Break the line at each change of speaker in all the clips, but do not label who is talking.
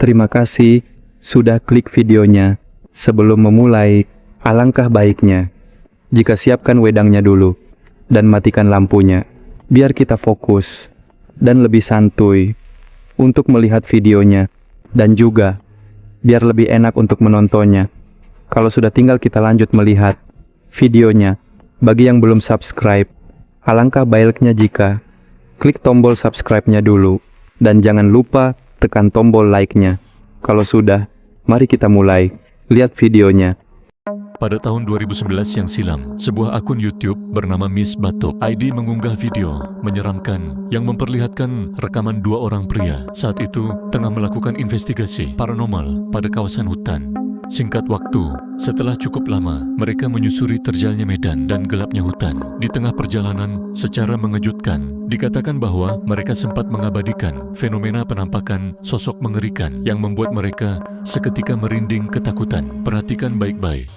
Terima kasih sudah klik videonya. Sebelum memulai, alangkah baiknya jika siapkan wedangnya dulu dan matikan lampunya, biar kita fokus dan lebih santuy untuk melihat videonya, dan juga biar lebih enak untuk menontonnya. Kalau sudah, tinggal kita lanjut melihat videonya. Bagi yang belum subscribe, alangkah baiknya jika klik tombol subscribe-nya dulu, dan jangan lupa tekan tombol like-nya. Kalau sudah, mari kita mulai lihat videonya.
Pada tahun 2011 yang silam, sebuah akun YouTube bernama Miss Batok ID mengunggah video menyeramkan yang memperlihatkan rekaman dua orang pria saat itu tengah melakukan investigasi paranormal pada kawasan hutan. Singkat waktu, setelah cukup lama, mereka menyusuri terjalnya medan dan gelapnya hutan. Di tengah perjalanan, secara mengejutkan, dikatakan bahwa mereka sempat mengabadikan fenomena penampakan sosok mengerikan yang membuat mereka seketika merinding ketakutan. Perhatikan baik-baik.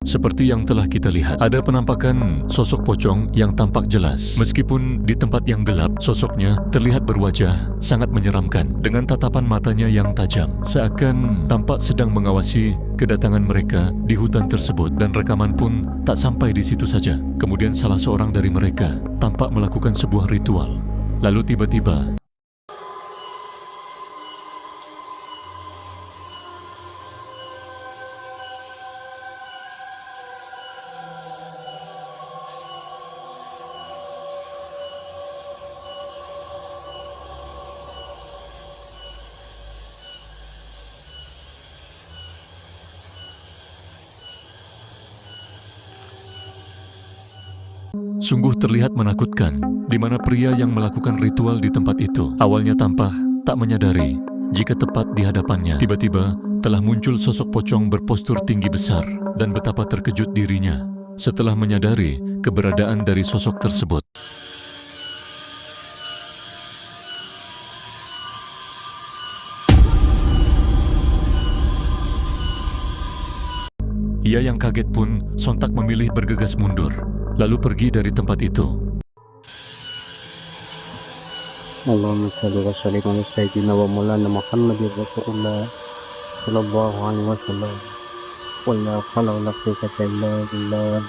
Seperti yang telah kita lihat, ada penampakan sosok pocong yang tampak jelas. Meskipun di tempat yang gelap, sosoknya terlihat berwajah sangat menyeramkan dengan tatapan matanya yang tajam, seakan tampak sedang mengawasi kedatangan mereka di hutan tersebut. Dan rekaman pun tak sampai di situ saja. Kemudian salah seorang dari mereka tampak melakukan sebuah ritual. Lalu tiba-tiba sungguh terlihat menakutkan, di mana pria yang melakukan ritual di tempat itu awalnya tampak tak menyadari jika tepat di hadapannya tiba-tiba telah muncul sosok pocong berpostur tinggi besar, dan betapa terkejut dirinya setelah menyadari keberadaan dari sosok tersebut. Ia yang kaget pun sontak memilih bergegas mundur, lalu pergi dari tempat itu.
Allahumma salli wa sallim ala sayyidina wa maulana Muhammadin Rasulullah sallallahu alaihi wasallam. Wala hawla wala quwwata illa billah.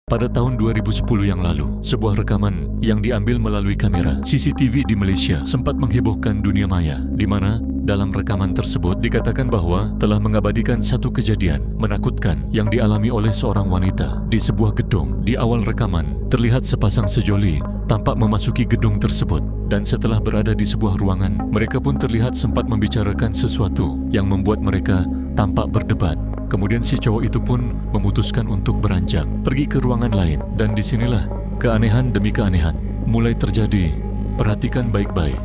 Pada tahun 2010 yang lalu, sebuah rekaman yang diambil melalui kamera CCTV di Malaysia sempat menghebohkan dunia maya, di mana dalam rekaman tersebut dikatakan bahwa telah mengabadikan satu kejadian menakutkan yang dialami oleh seorang wanita di sebuah gedung. Di awal rekaman, terlihat sepasang sejoli tampak memasuki gedung tersebut, dan setelah berada di sebuah ruangan, mereka pun terlihat sempat membicarakan sesuatu yang membuat mereka tampak berdebat. Kemudian si cowok itu pun memutuskan untuk beranjak pergi ke ruangan lain, dan disinilah keanehan demi keanehan mulai terjadi. Perhatikan baik-baik.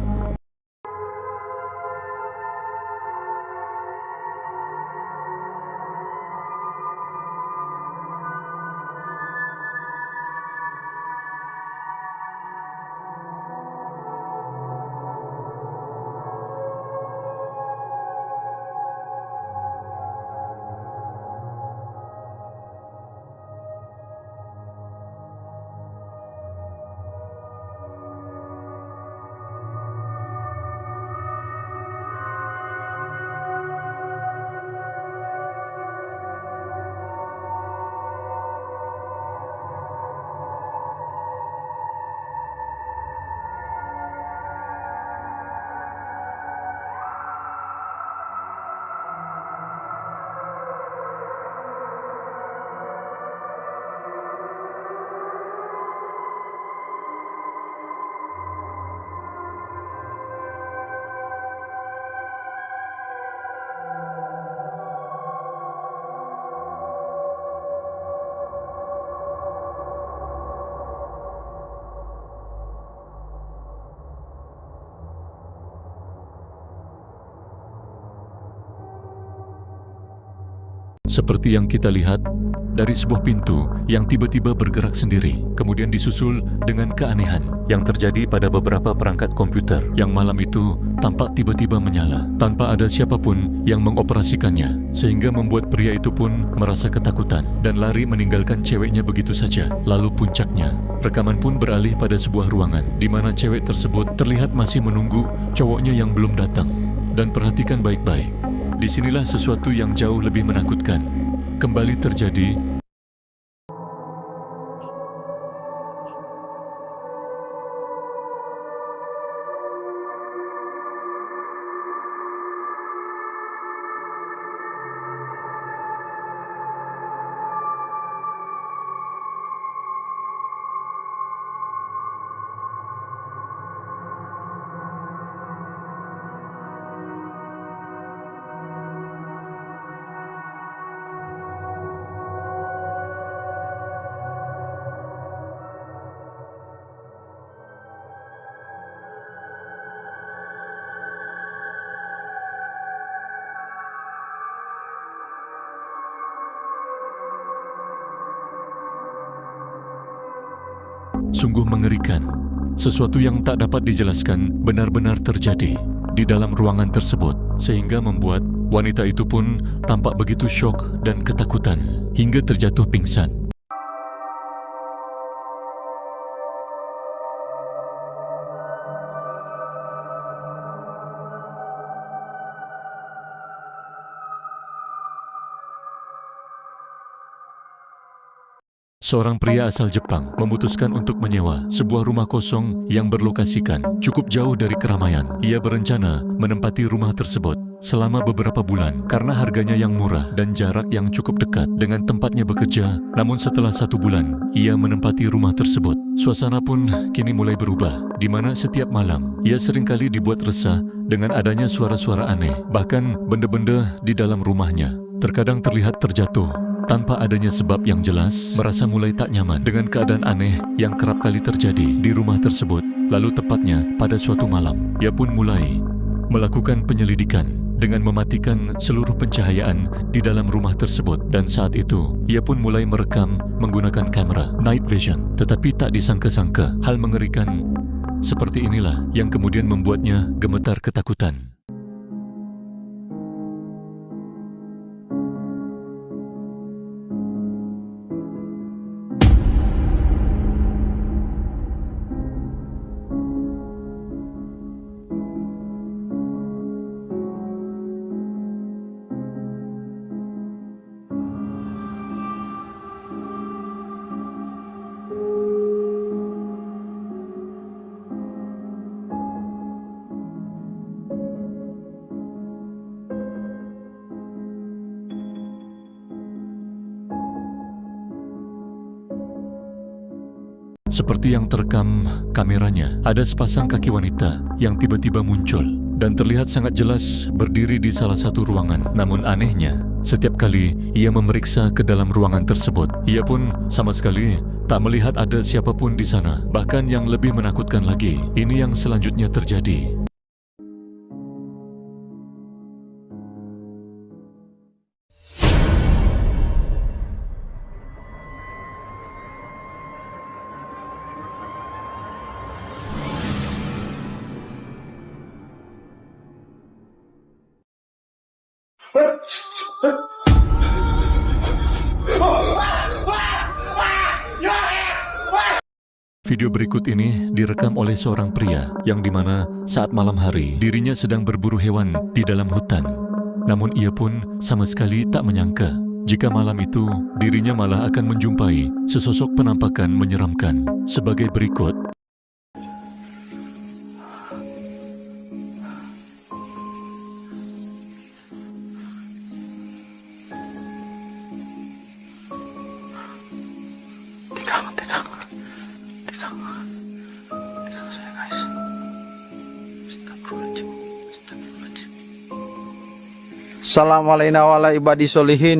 seperti yang kita lihat dari sebuah pintu yang tiba-tiba bergerak sendiri, kemudian disusul dengan keanehan yang terjadi pada beberapa perangkat komputer yang malam itu tampak tiba-tiba menyala tanpa ada siapapun yang mengoperasikannya, sehingga membuat pria itu pun merasa ketakutan dan lari meninggalkan ceweknya begitu saja. Lalu puncaknya, rekaman pun beralih pada sebuah ruangan di mana cewek tersebut terlihat masih menunggu cowoknya yang belum datang. Dan perhatikan baik-baik, disinilah sesuatu yang jauh lebih menakutkan kembali terjadi. Sungguh mengerikan. Sesuatu yang tak dapat dijelaskan benar-benar terjadi di dalam ruangan tersebut, sehingga membuat wanita itu pun tampak begitu syok dan ketakutan hingga terjatuh pingsan. Seorang pria asal Jepang memutuskan untuk menyewa sebuah rumah kosong yang berlokasikan cukup jauh dari keramaian. Ia berencana menempati rumah tersebut selama beberapa bulan karena harganya yang murah dan jarak yang cukup dekat dengan tempatnya bekerja. Namun setelah 1 bulan, ia menempati rumah tersebut. Suasana pun kini mulai berubah, di mana setiap malam ia seringkali dibuat resah dengan adanya suara-suara aneh. Bahkan benda-benda di dalam rumahnya terkadang terlihat terjatuh tanpa adanya sebab yang jelas. Merasa mulai tak nyaman dengan keadaan aneh yang kerap kali terjadi di rumah tersebut. Lalu tepatnya pada suatu malam, ia pun mulai melakukan penyelidikan dengan mematikan seluruh pencahayaan di dalam rumah tersebut. Dan saat itu, ia pun mulai merekam menggunakan kamera night vision. Tetapi tak disangka-sangka, hal mengerikan seperti inilah yang kemudian membuatnya gemetar ketakutan. Seperti yang terekam kameranya, ada sepasang kaki wanita yang tiba-tiba muncul dan terlihat sangat jelas berdiri di salah satu ruangan. Namun anehnya, setiap kali ia memeriksa ke dalam ruangan tersebut, ia pun sama sekali tak melihat ada siapapun di sana. Bahkan yang lebih menakutkan lagi, ini yang selanjutnya terjadi. Video berikut ini direkam oleh seorang pria yang dimana saat malam hari dirinya sedang berburu hewan di dalam hutan. Namun ia pun sama sekali tak menyangka jika malam itu dirinya malah akan menjumpai sesosok penampakan menyeramkan sebagai berikut.
Assalamualaikum warahmatullahi ibadi solihin.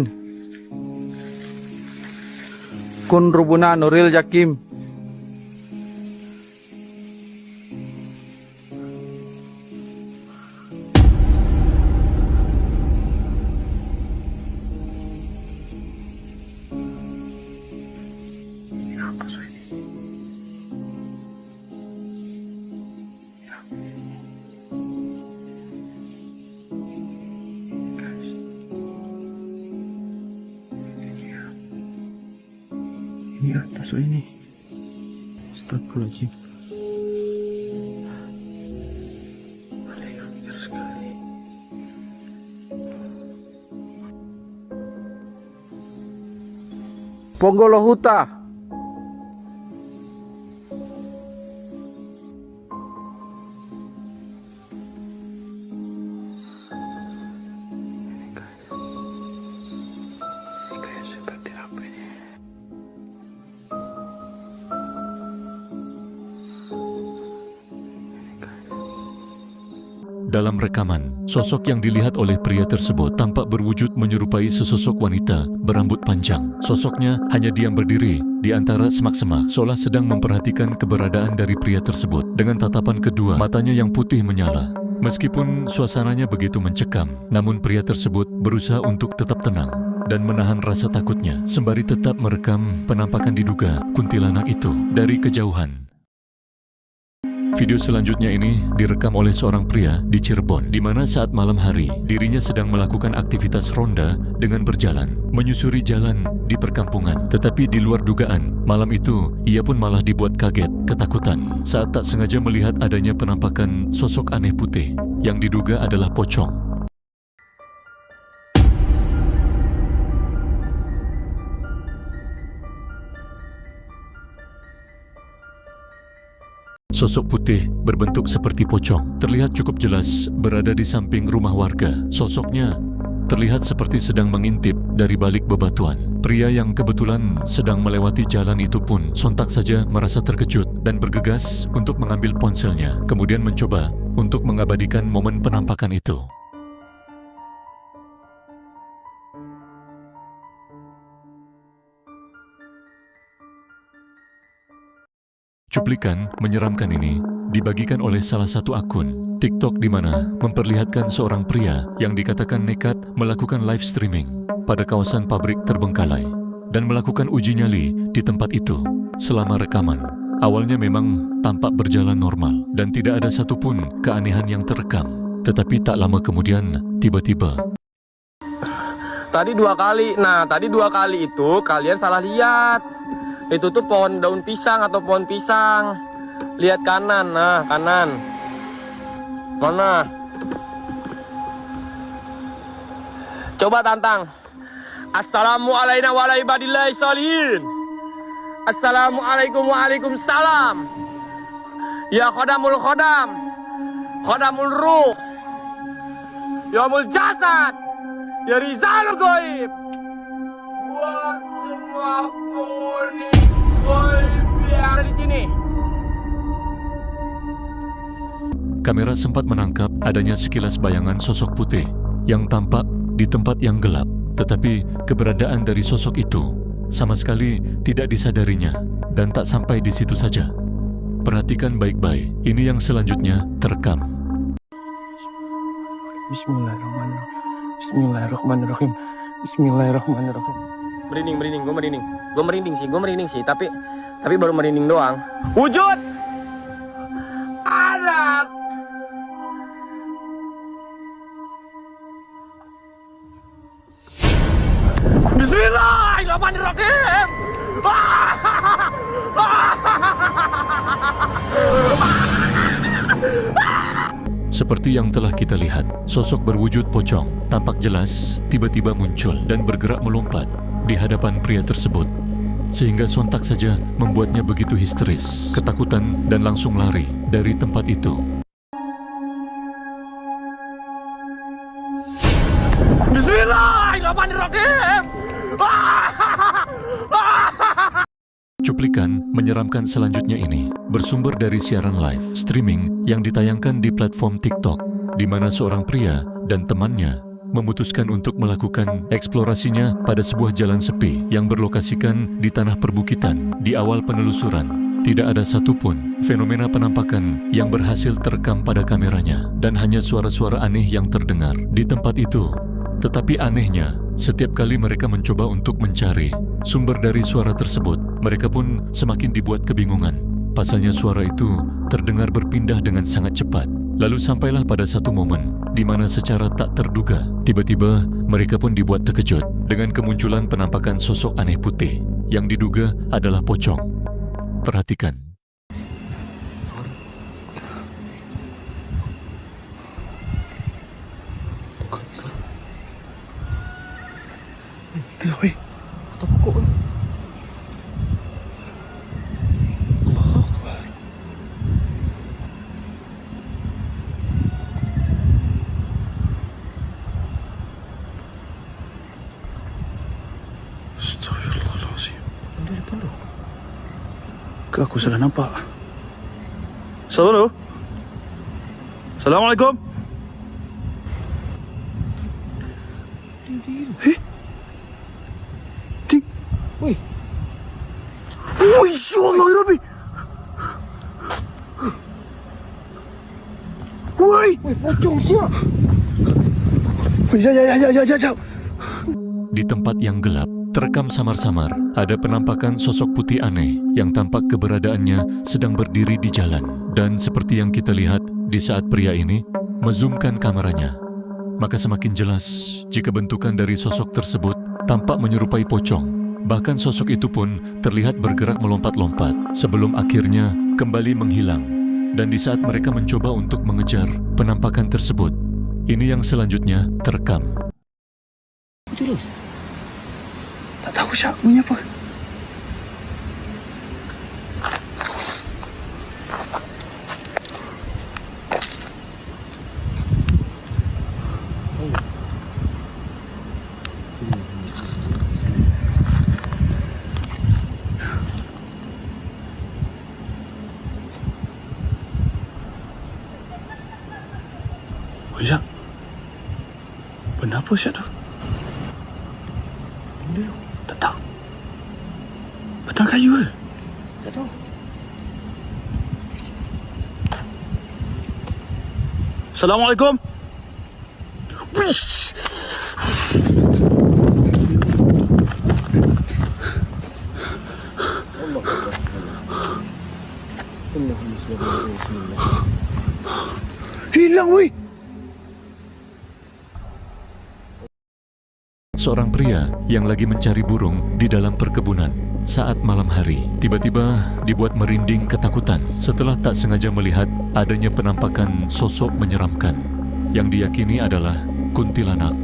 Kun rubuna Nuril Jakim.
Ini atas ini. Astagfirullahaladzim. Ada yang besar sekali.
Ponggolo Huta.
Kayak seperti apa ini?
Dalam rekaman, sosok yang dilihat oleh pria tersebut tampak berwujud menyerupai sesosok wanita berambut panjang. Sosoknya hanya diam berdiri di antara semak-semak, seolah sedang memperhatikan keberadaan dari pria tersebut. Dengan tatapan kedua, matanya yang putih menyala. Meskipun suasananya begitu mencekam, namun pria tersebut berusaha untuk tetap tenang dan menahan rasa takutnya, sembari tetap merekam penampakan diduga kuntilanak itu dari kejauhan. Video selanjutnya ini direkam oleh seorang pria di Cirebon, di mana saat malam hari dirinya sedang melakukan aktivitas ronda dengan berjalan, menyusuri jalan di perkampungan. Tetapi di luar dugaan, malam itu ia pun malah dibuat kaget, ketakutan saat tak sengaja melihat adanya penampakan sosok aneh putih yang diduga adalah pocong. Sosok putih berbentuk seperti pocong terlihat cukup jelas berada di samping rumah warga. Sosoknya terlihat seperti sedang mengintip dari balik bebatuan. Pria yang kebetulan sedang melewati jalan itu pun sontak saja merasa terkejut dan bergegas untuk mengambil ponselnya, kemudian mencoba untuk mengabadikan momen penampakan itu. Cuplikan menyeramkan ini dibagikan oleh salah satu akun TikTok di mana memperlihatkan seorang pria yang dikatakan nekat melakukan live streaming pada kawasan pabrik terbengkalai dan melakukan uji nyali di tempat itu. Selama rekaman, awalnya memang tampak berjalan normal dan tidak ada satupun keanehan yang terekam. Tetapi tak lama kemudian, tiba-tiba
Tadi dua kali itu kalian salah lihat. Itu tuh pohon daun pisang atau pohon pisang. Lihat kanan, nah kanan. Mana? Coba tantang. Assalamualaikum warahmatullahi wabarakatuh. Assalamualaikum waalaikumsalam. Ya khodamul khodam, khodamul ruh, yaumul jasad, ya rizalul goib. Buat semua penghuni goib yang ada di sini.
kamera sempat menangkap adanya sekilas bayangan sosok putih yang tampak di tempat yang gelap. Tetapi keberadaan dari sosok itu sama sekali tidak disadarinya dan tak sampai di situ saja. Perhatikan baik-baik, ini yang selanjutnya terekam.
Bismillahirrahmanirrahim. Bismillahirrahmanirrahim. Bismillahirrahmanirrahim.
Gue merinding sih, tapi baru merinding doang. Wujud anak. Bismillahirrahmanirrahim.
Seperti yang telah kita lihat, sosok berwujud pocong tampak jelas tiba-tiba muncul dan bergerak melompat di hadapan pria tersebut, sehingga sontak saja membuatnya begitu histeris, ketakutan dan langsung lari dari tempat itu.
Bismillahirrahmanirrahim.
Cuplikan menyeramkan selanjutnya ini bersumber dari siaran live streaming yang ditayangkan di platform TikTok, di mana seorang pria dan temannya memutuskan untuk melakukan eksplorasinya pada sebuah jalan sepi yang berlokasikan di tanah perbukitan. Di awal penelusuran, tidak ada satupun fenomena penampakan yang berhasil terekam pada kameranya dan hanya suara-suara aneh yang terdengar di tempat itu. Tetapi anehnya, setiap kali mereka mencoba untuk mencari sumber dari suara tersebut, mereka pun semakin dibuat kebingungan. Pasalnya suara itu terdengar berpindah dengan sangat cepat. Lalu sampailah pada satu momen di mana secara tak terduga, tiba-tiba mereka pun dibuat terkejut dengan kemunculan penampakan sosok aneh putih yang diduga adalah pocong. Perhatikan.
Astagfirullahaladzim. Aku salah nampak. Assalamualaikum. Assalamualaikum. Ting. Wih. Wih, Allah ya Rabbi. Wih. Wih, pocong siap. Wih, ya.
Di tempat yang gelap, terekam samar-samar, ada penampakan sosok putih aneh yang tampak keberadaannya sedang berdiri di jalan. Dan seperti yang kita lihat di saat pria ini menzoomkan kameranya, maka semakin jelas jika bentukan dari sosok tersebut tampak menyerupai pocong. Bahkan sosok itu pun terlihat bergerak melompat-lompat sebelum akhirnya kembali menghilang. Dan di saat mereka mencoba untuk mengejar penampakan tersebut, ini yang selanjutnya terekam.
Tak tahu siapa punya apa. Oh ya, kenapa siapa tu? Tak tahu. Batang kayu ke? Tak tahu. Assalamualaikum. Wish. Hilang weh.
Seorang pria yang lagi mencari burung di dalam perkebunan saat malam hari tiba-tiba dibuat merinding ketakutan setelah tak sengaja melihat adanya penampakan sosok menyeramkan yang diyakini adalah kuntilanak.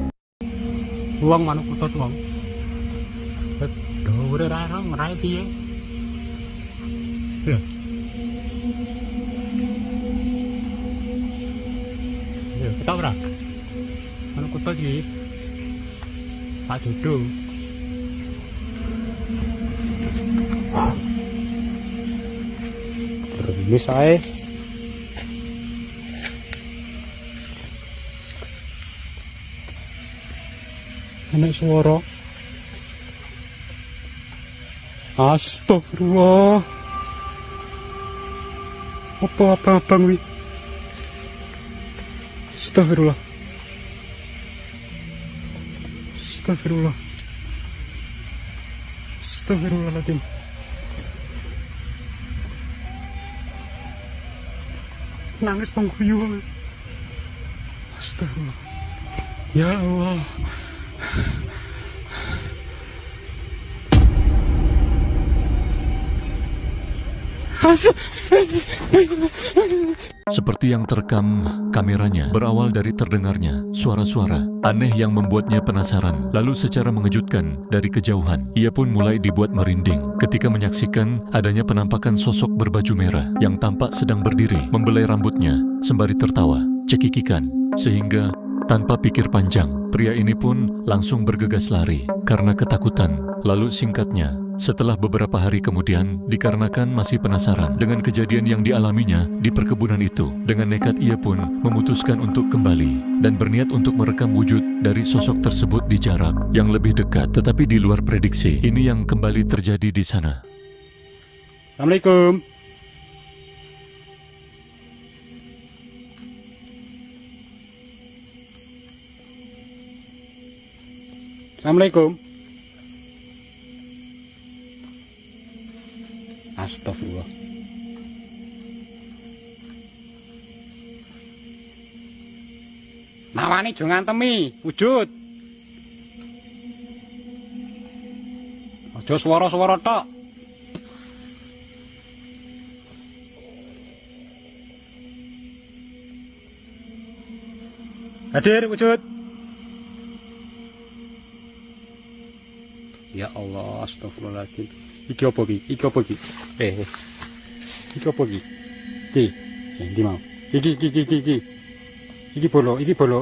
Uang mana kutot uang? Udah rarang merai piye? Ya, kita berak. Mana kutot ni? Pak Dodo. Ini saya. Anak suara. Astagfirullah. Apa abang wi? Astagfirullah. Astagfirullah. Astagfirullahaladzim. Nangis pengguyu. Astagfirullah. Ya Allah.
Seperti yang terekam kameranya, berawal dari terdengarnya suara-suara aneh yang membuatnya penasaran. Lalu secara mengejutkan dari kejauhan, ia pun mulai dibuat merinding ketika menyaksikan adanya penampakan sosok berbaju merah yang tampak sedang berdiri, membelai rambutnya sembari tertawa, cekikikan, sehingga tanpa pikir panjang, pria ini pun langsung bergegas lari karena ketakutan. Lalu singkatnya, setelah beberapa hari kemudian, dikarenakan masih penasaran dengan kejadian yang dialaminya di perkebunan itu, dengan nekat ia pun memutuskan untuk kembali dan berniat untuk merekam wujud dari sosok tersebut di jarak yang lebih dekat, tetapi di luar prediksi. Ini yang kembali terjadi di sana.
Assalamualaikum. Assalamualaikum.
Astagfirullah. Nawani jo ngantemi, wujud. Aja swara-swara tok. Hadir wujud. Ya Allah, astagfirullahaladzim. Iki apa ki? Iki apa ki? Iki apa ki? Ki, di mau. Iki. Iki bolo. Iki bolo.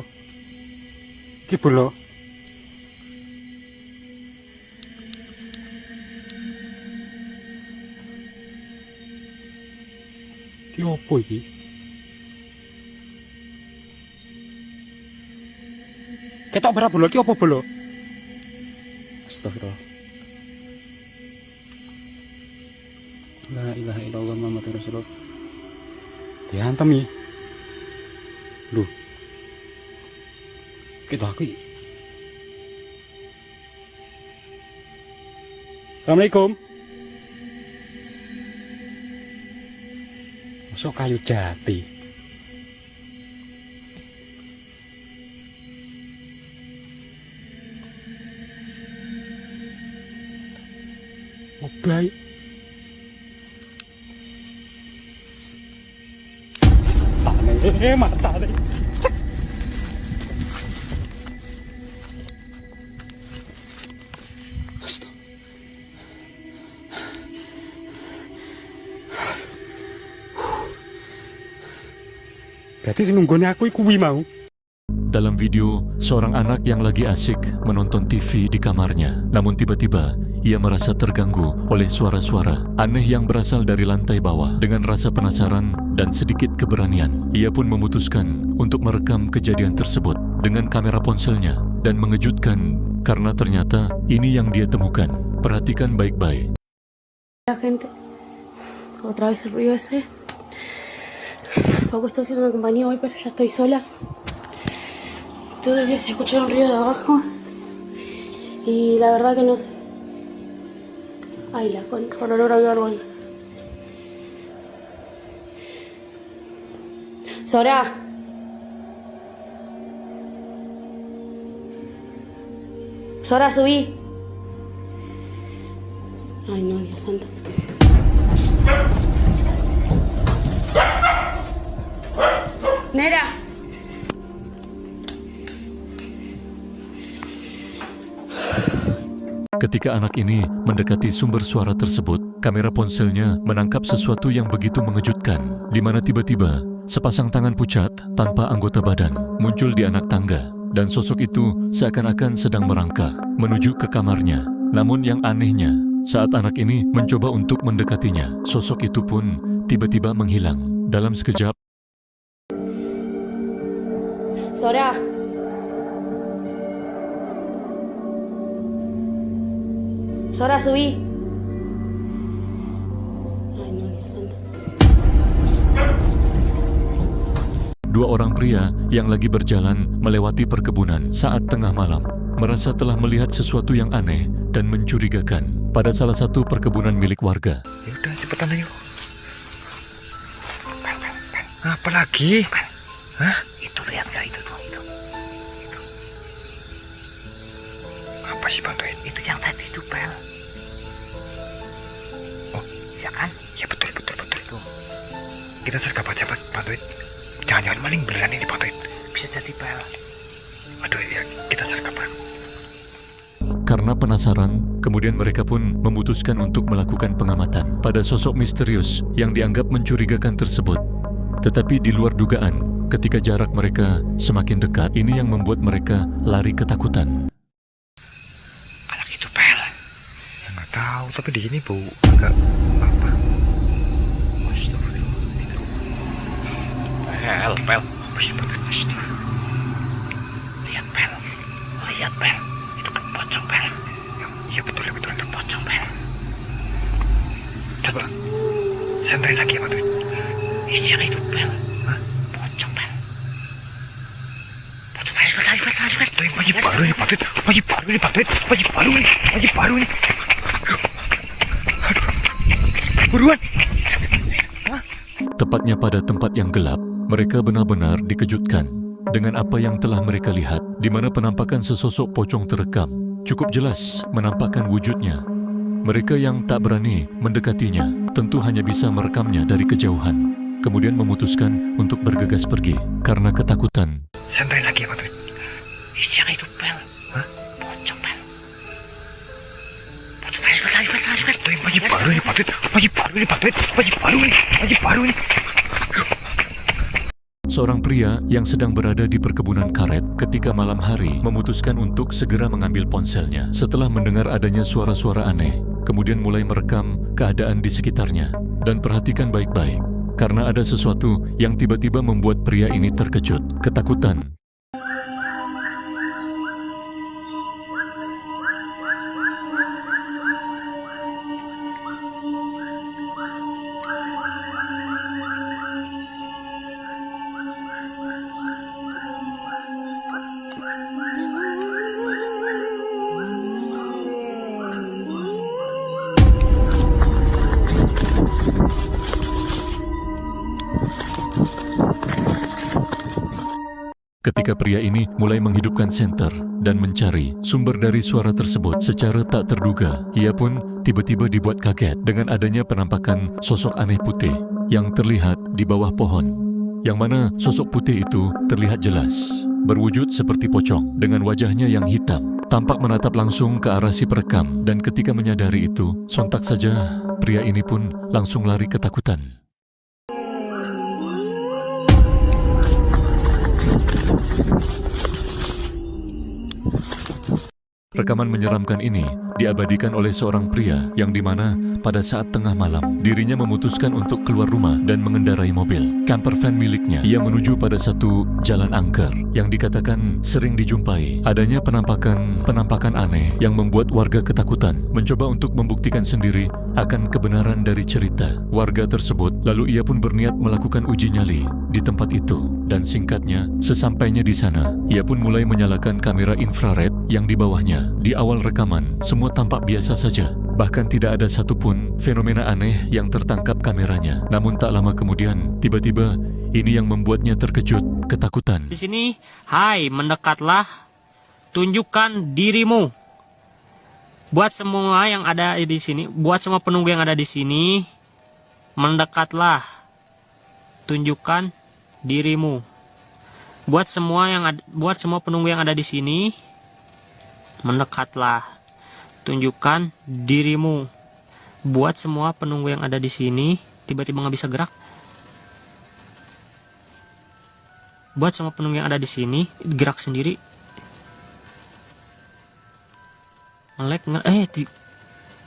Iki apa iki? Ketok berapa bolo? Iki apa bolo? Astagfirullah. La ilaha illallah Muhammadur Rasulullah. Diantem ya. Loh. Kita aku. Assalamualaikum. Masuk kayu jati. Oh baik. Mata nih. Berarti sing nunggone aku iku kuwi mau.
Dalam video, seorang anak yang lagi asik menonton TV di kamarnya. Namun tiba-tiba, ia merasa terganggu oleh suara-suara aneh yang berasal dari lantai bawah. Dengan rasa penasaran dan sedikit keberanian, ia pun memutuskan untuk merekam kejadian tersebut dengan kamera ponselnya dan mengejutkan karena ternyata ini yang dia temukan. Perhatikan baik-baik.
La gente, otra vez el ruido ese. Poco estoy haciendo una compañía hoy, pero ya estoy sola. Todavía se escucha un ruido de abajo. Y la verdad que no sé. Ay, la concha, por olor hay algo ahí. Sora. Sora, subí. Ay, no, Dios santo. Nera.
Ketika anak ini mendekati sumber suara tersebut, kamera ponselnya menangkap sesuatu yang begitu mengejutkan, di mana tiba-tiba sepasang tangan pucat tanpa anggota badan muncul di anak tangga, dan sosok itu seakan-akan sedang merangkak menuju ke kamarnya. Namun yang anehnya, saat anak ini mencoba untuk mendekatinya, sosok itu pun tiba-tiba menghilang. Dalam sekejap,
Sora. Sora, subí. Ay, no, Dios santo.
dua orang pria yang lagi berjalan melewati perkebunan saat tengah malam merasa telah melihat sesuatu yang aneh dan mencurigakan pada salah satu perkebunan milik warga.
Yaudah cepetan ayo. Apa lagi? Hah? Itu lihat gak itu tuh itu. Apa sih Bang Toit? Itu yang tadi itu Pel. Oh, ya kan? Ya betul tuh. Kita sergap aja Bang Toit. Jangan-jangan maling beneran ini Bang Toit. Bisa jadi Pel. Aduh ya kita sergap Bang.
Karena penasaran, kemudian mereka pun memutuskan untuk melakukan pengamatan pada sosok misterius yang dianggap mencurigakan tersebut. Tetapi di luar dugaan, ketika jarak mereka semakin dekat, ini yang membuat mereka lari ketakutan.
Anak itu Pel. Ya, nggak tahu, tapi di sini bau agak apa? Pel. Apa sih Bang? Lihat Pel. Itu kan pocong Pel. Iya betul ada pocong Pel. Coba santai lagi ya Bang. Iya itu Pel. Hah? Pocong Pel. Masih baru nih Pak Tuit. Masih baru nih. Aduh. Buruan.
Tepatnya pada tempat yang gelap, mereka benar-benar dikejutkan dengan apa yang telah mereka lihat, di mana penampakan sesosok pocong terekam cukup jelas menampakkan wujudnya. Mereka yang tak berani mendekatinya tentu hanya bisa merekamnya dari kejauhan, kemudian memutuskan untuk bergegas pergi karena ketakutan.
Santai lagi ya Pak Tuit.
Yang itu Pel.
Hah?
Pocong Pel.
Masih baru nih Pak Tuit. Masih baru nih Pak Tuit. Masih baru nih. Masih baru nih.
Seorang pria yang sedang berada di perkebunan karet ketika malam hari memutuskan untuk segera mengambil ponselnya setelah mendengar adanya suara-suara aneh, kemudian mulai merekam keadaan di sekitarnya. Dan perhatikan baik-baik, karena ada sesuatu yang tiba-tiba membuat pria ini terkejut, ketakutan. Ketika pria ini mulai menghidupkan senter dan mencari sumber dari suara tersebut secara tak terduga, ia pun tiba-tiba dibuat kaget dengan adanya penampakan sosok aneh putih yang terlihat di bawah pohon, yang mana sosok putih itu terlihat jelas, berwujud seperti pocong dengan wajahnya yang hitam, tampak menatap langsung ke arah si perekam. Dan ketika menyadari itu, sontak saja pria ini pun langsung lari ketakutan. Rekaman menyeramkan ini diabadikan oleh seorang pria yang dimana pada saat tengah malam dirinya memutuskan untuk keluar rumah dan mengendarai mobil camper van miliknya. Ia menuju pada satu jalan angker yang dikatakan sering dijumpai adanya penampakan aneh yang membuat warga ketakutan. Mencoba untuk membuktikan sendiri akan kebenaran dari cerita warga tersebut, lalu ia pun berniat melakukan uji nyali di tempat itu. Dan singkatnya, sesampainya di sana, ia pun mulai menyalakan kamera infrared yang di bawahnya. Di awal rekaman, semua tampak biasa saja. Bahkan tidak ada satupun fenomena aneh yang tertangkap kameranya. Namun tak lama kemudian, tiba-tiba ini yang membuatnya terkejut, ketakutan.
Di sini, hai, mendekatlah, tunjukkan dirimu. Buat semua yang ada di sini, buat semua penunggu yang ada di sini, mendekatlah, tunjukkan dirimu. Buat semua penunggu yang ada di sini, mendekatlah, tunjukkan dirimu. Buat semua penunggu yang ada di sini, tiba-tiba nggak bisa gerak. Buat semua penunggu yang ada di sini, gerak sendiri.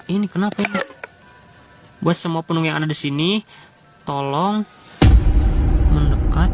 Ini kenapa ini? Buat semua penunggu yang ada di sini, tolong mendekat.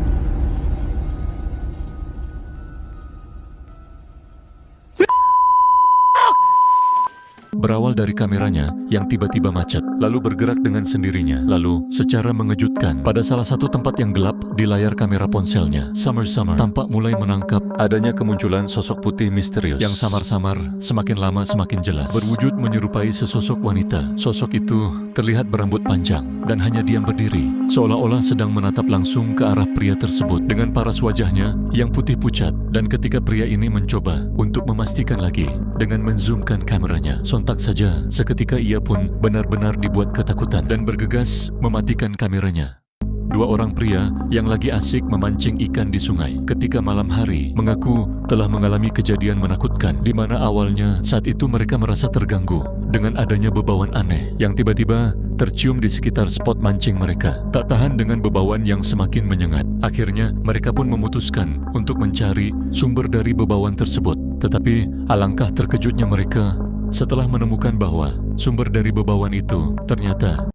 Berawal dari kameranya yang tiba-tiba macet, lalu bergerak dengan sendirinya. Lalu, secara mengejutkan, pada salah satu tempat yang gelap di layar kamera ponselnya, Summer tampak mulai menangkap adanya kemunculan sosok putih misterius yang samar-samar semakin lama semakin jelas, berwujud menyerupai sesosok wanita. Sosok itu terlihat berambut panjang dan hanya diam berdiri, seolah-olah sedang menatap langsung ke arah pria tersebut dengan paras wajahnya yang putih pucat. Dan ketika pria ini mencoba untuk memastikan lagi dengan menzoomkan kameranya, sontak saja seketika ia pun benar-benar dibuat ketakutan dan bergegas mematikan kameranya. Dua orang pria yang lagi asik memancing ikan di sungai ketika malam hari mengaku telah mengalami kejadian menakutkan, di mana awalnya saat itu mereka merasa terganggu dengan adanya bebauan aneh yang tiba-tiba tercium di sekitar spot mancing mereka. Tak tahan dengan bebauan yang semakin menyengat, akhirnya mereka pun memutuskan untuk mencari sumber dari bebauan tersebut. Tetapi alangkah terkejutnya mereka setelah menemukan bahwa sumber dari bebauan itu ternyata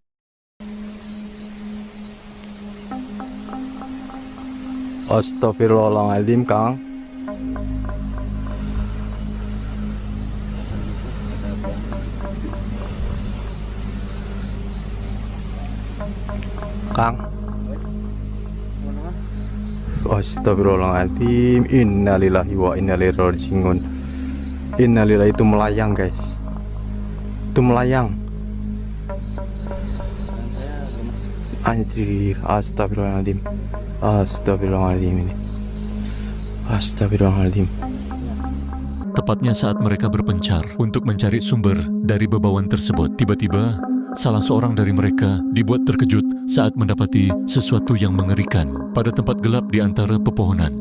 Astagfirullahaladzim, Kang. Kang. Astagfirullahaladzim. Innalillahi wa inna ilaihi raji'un. Innalillahi itu melayang, guys. Itu melayang. Anjir, astagfirullahaladzim. Astagfirullahaladzim ini. Astagfirullahaladzim.
Tepatnya saat mereka berpencar untuk mencari sumber dari bebauan tersebut, tiba-tiba salah seorang dari mereka dibuat terkejut saat mendapati sesuatu yang mengerikan pada tempat gelap di antara pepohonan.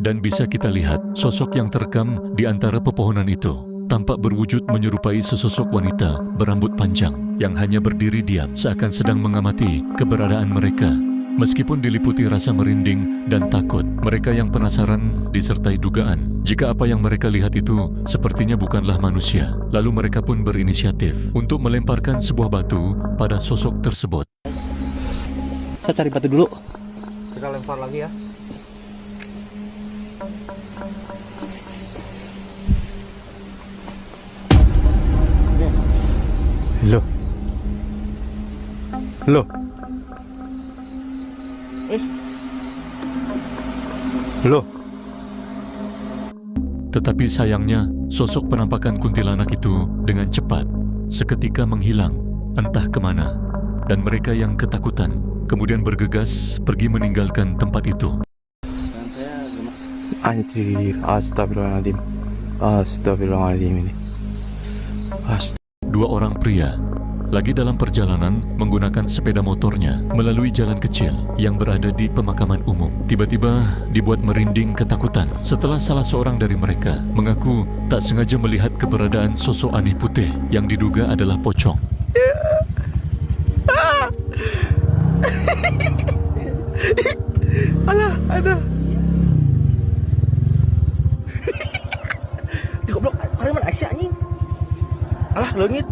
Dan bisa kita lihat sosok yang terekam di antara pepohonan itu tampak berwujud menyerupai sesosok wanita berambut panjang yang hanya berdiri diam seakan sedang mengamati keberadaan mereka. Meskipun diliputi rasa merinding dan takut, mereka yang penasaran disertai dugaan jika apa yang mereka lihat itu sepertinya bukanlah manusia. Lalu mereka pun berinisiatif untuk melemparkan sebuah batu pada sosok tersebut.
Saya cari batu dulu.
Kita lempar lagi ya.
Loh. Loh. Loh.
Tetapi sayangnya, sosok penampakan kuntilanak itu dengan cepat seketika menghilang entah kemana, dan mereka yang ketakutan kemudian bergegas pergi meninggalkan tempat itu.
Anjir, astagfirullahaladzim. Astagfirullahaladzim ini.
Dua orang pria lagi dalam perjalanan menggunakan sepeda motornya melalui jalan kecil yang berada di pemakaman umum. Tiba-tiba dibuat merinding ketakutan setelah salah seorang dari mereka mengaku tak sengaja melihat keberadaan sosok aneh putih yang diduga adalah pocong.
Ada. Goblok, ada mana Aisyah anjing? Alah, leungit.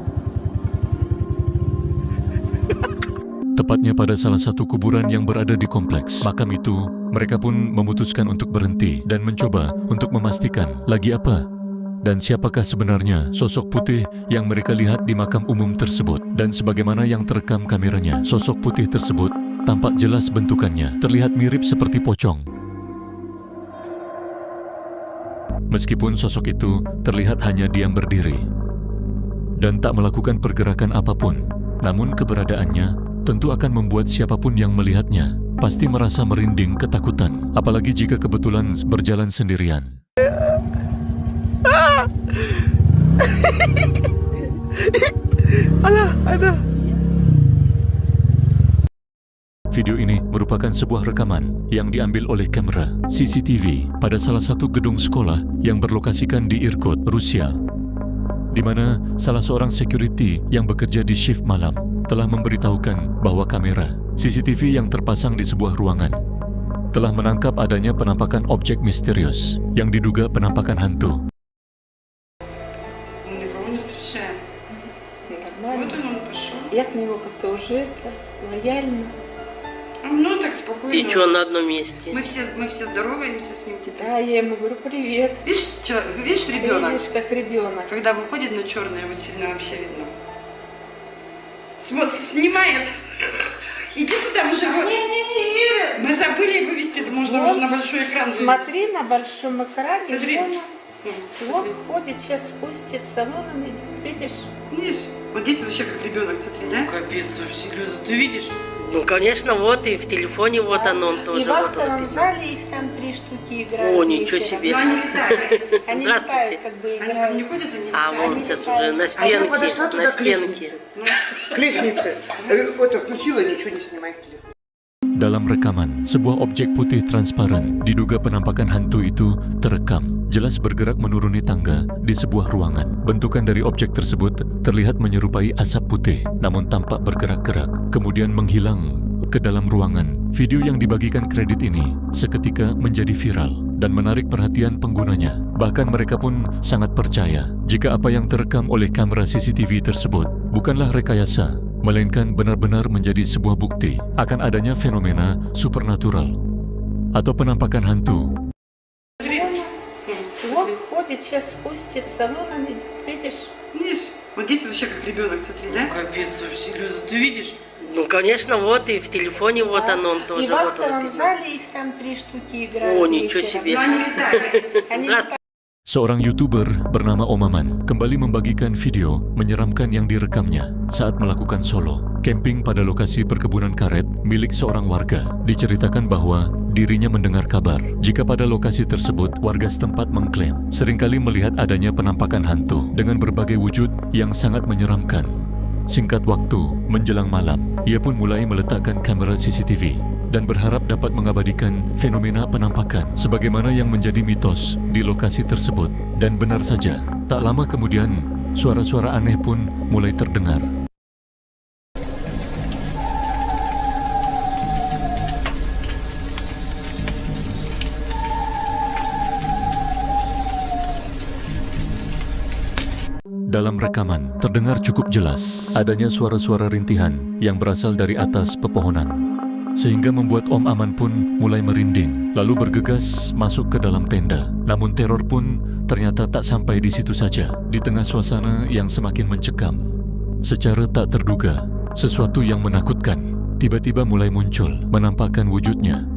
Tepatnya pada salah satu kuburan yang berada di kompleks makam itu, mereka pun memutuskan untuk berhenti dan mencoba untuk memastikan lagi apa dan siapakah sebenarnya sosok putih yang mereka lihat di makam umum tersebut. Dan sebagaimana yang terekam kameranya, sosok putih tersebut tampak jelas bentukannya, terlihat mirip seperti pocong. Meskipun sosok itu terlihat hanya diam berdiri dan tak melakukan pergerakan apapun, namun keberadaannya tentu akan membuat siapapun yang melihatnya pasti merasa merinding ketakutan, apalagi jika kebetulan berjalan sendirian.
Ada.
Video ini merupakan sebuah rekaman yang diambil oleh kamera CCTV pada salah satu gedung sekolah yang berlokasikan di Irkut, Rusia, di mana salah seorang security yang bekerja di shift malam telah memberitahukan bahwa kamera CCTV yang terpasang di sebuah ruangan telah menangkap adanya penampakan objek misterius yang diduga penampakan hantu.
Я к нему как-то уже лояльно.
Ну, так спокойно.
И что на одном месте?
Мы все здороваемся с ним теперь.
Да, я ему говорю, привет.
Видишь ребенок?
Видишь, как ребенок.
Когда выходит на черное, его сильно вообще видно. Снимает. Иди сюда, мы же его... Мы забыли вывести, это можно
Вот,
уже на большой экран вывести.
Смотри, на большом экране.
Смотри.
Вот ходит, сейчас спустится, вон он идет, видишь?
Видишь? Вот здесь вообще как ребенок, смотри, да?
Капец, Серёжа, ты видишь?
Ну, конечно, вот и в телефоне вот оно он тоже.
И в
вот
актовом
он
зале их там 3 штуки играют.
О, ничего
вечером.
себе.
Но они летают.
Они
Здравствуйте.
летают, как бы
Они там
играют.
не ходят, они
А
летают.
вон сейчас уже на
А я
стенке.
подошла туда
На
к
стенке.
лестнице. К лестнице. Это включила, ничего не снимает телефон.
Dalam rekaman, sebuah objek putih transparan diduga penampakan hantu itu terekam, jelas bergerak menuruni tangga di sebuah ruangan. Bentukan dari objek tersebut terlihat menyerupai asap putih, namun tampak bergerak-gerak, kemudian menghilang ke dalam ruangan. Video yang dibagikan kredit ini seketika menjadi viral dan menarik perhatian penggunanya. Bahkan mereka pun sangat percaya jika apa yang terekam oleh kamera CCTV tersebut bukanlah rekayasa, melainkan benar-benar menjadi sebuah bukti akan adanya fenomena supernatural atau penampakan hantu.
Вот ходит, сейчас спустится, вон он идет, видишь?
Видишь? Вот здесь вообще как ребенок, смотри, да?
Капец, Серёжа, ты видишь?
Ну, конечно, вот и в телефоне вот оно он тоже.
И в
Вот он
актовом
написан.
зале их там 3 штуки играют.
О, ничего
вечером.
себе.
Но они летают.
Они
Здравствуйте.
Seorang YouTuber bernama Omaman kembali membagikan video menyeramkan yang direkamnya saat melakukan solo. camping pada lokasi perkebunan karet milik seorang warga. Diceritakan bahwa dirinya mendengar kabar jika pada lokasi tersebut warga setempat mengklaim seringkali melihat adanya penampakan hantu dengan berbagai wujud yang sangat menyeramkan. Singkat waktu, menjelang malam, ia pun mulai meletakkan kamera CCTV dan berharap dapat mengabadikan fenomena penampakan sebagaimana yang menjadi mitos di lokasi tersebut. Dan benar saja, tak lama kemudian, suara-suara aneh pun mulai terdengar. Dalam rekaman, terdengar cukup jelas adanya suara-suara rintihan yang berasal dari atas pepohonan, sehingga membuat Om Aman pun mulai merinding, lalu bergegas masuk ke dalam tenda. Namun teror pun ternyata tak sampai di situ saja. Di tengah suasana yang semakin mencekam, secara tak terduga, sesuatu yang menakutkan tiba-tiba mulai muncul, menampakkan wujudnya.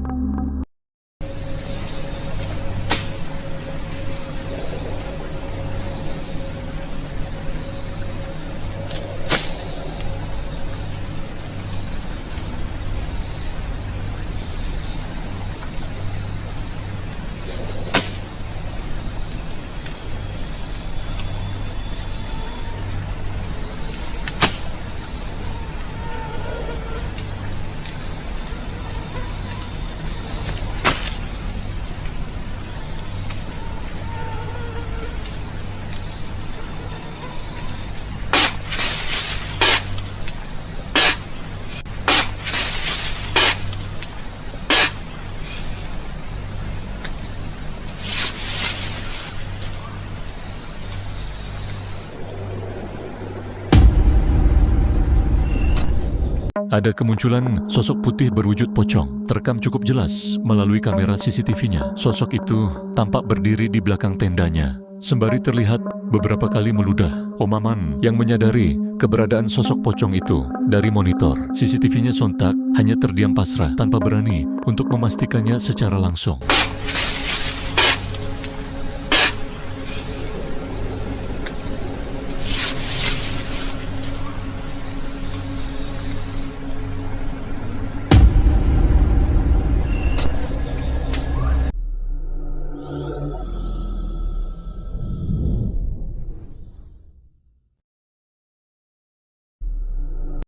Ada kemunculan sosok putih berwujud pocong, terekam cukup jelas melalui kamera CCTV-nya. Sosok itu tampak berdiri di belakang tendanya, sembari terlihat beberapa kali meludah. Om Aman yang menyadari keberadaan sosok pocong itu dari monitor CCTV-nya sontak hanya terdiam pasrah tanpa berani untuk memastikannya secara langsung.